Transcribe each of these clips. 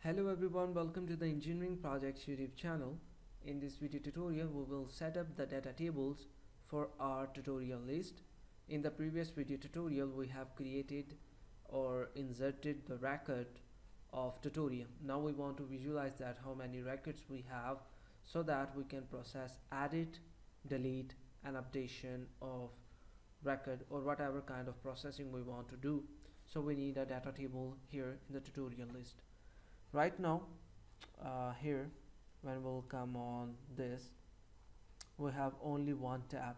Hello everyone, welcome to the Engineering Projects YouTube channel. In this video tutorial, we will set up the data tables for our tutorial list. In the previous video tutorial, we have created or inserted the record of tutorial. Now we want to visualize that how many records we have so that we can process edit, delete and updation of record or whatever kind of processing we want to do. So we need a data table here in the tutorial list. Right now here when we'll come on this, we have only one tab,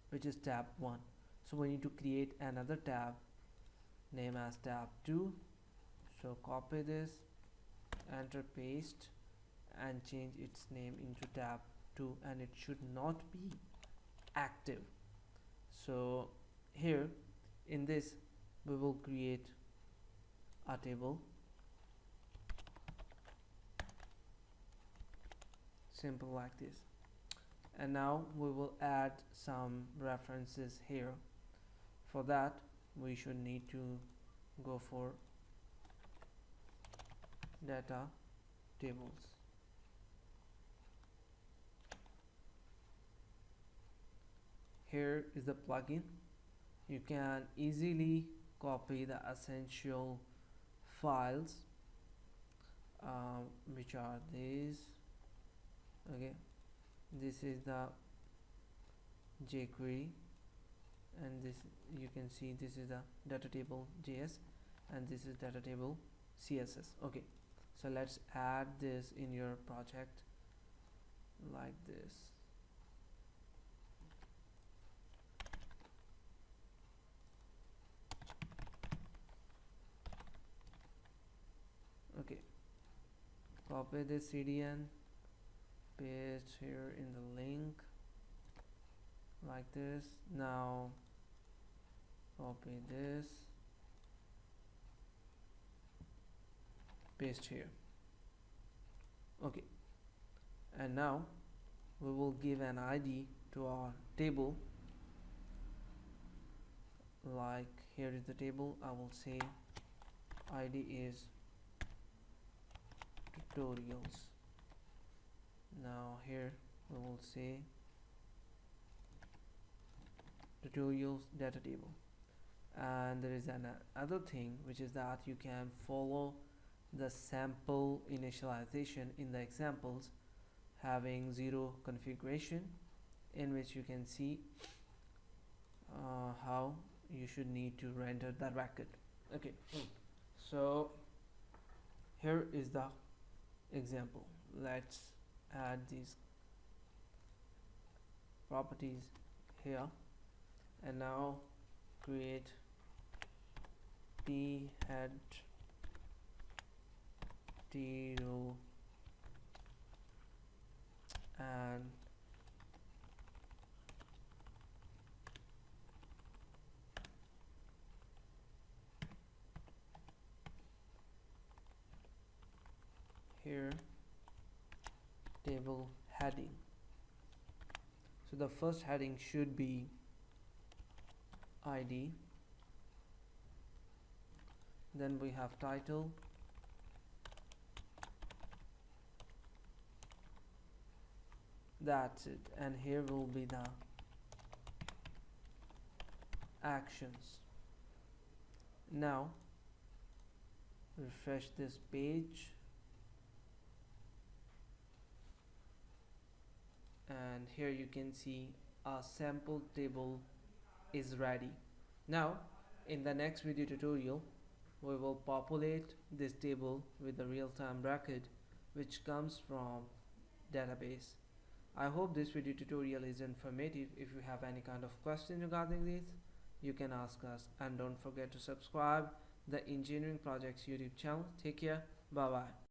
which is tab 1. So we need to create another tab, name as tab 2. So copy this, enter, paste and change its name into tab 2, and it should not be active. So here in this we will create a table, simple like this, and now we will add some references here. For that we should need to go for data tables. Here is the plugin. You can easily copy the essential files, which are these. Okay, this is the jQuery, and this you can see this is the DataTable.js, and this is DataTable CSS. Okay, so let's add this in your project like this. Okay, copy this CDN, paste here in the link like this. Now copy this, paste here. Okay, and now we will give an ID to our table. Like here is the table, I will say ID is tutorials. Now here we will say tutorials data table, and there is another thing, which is that you can follow the sample initialization in the examples having 0 configuration, in which you can see how you should need to render the record. Okay, so here is the example. Let's add these properties here, and now create t head t row and here table heading. So the first heading should be ID, then we have title, that's it, and here will be the actions. Now refresh this page, and here you can see a sample table is ready. Now in the next video tutorial we will populate this table with the real-time record which comes from database. I hope this video tutorial is informative. If you have any kind of question regarding this, you can ask us, and don't forget to subscribe the Engineering Projects YouTube channel. Take care, bye bye.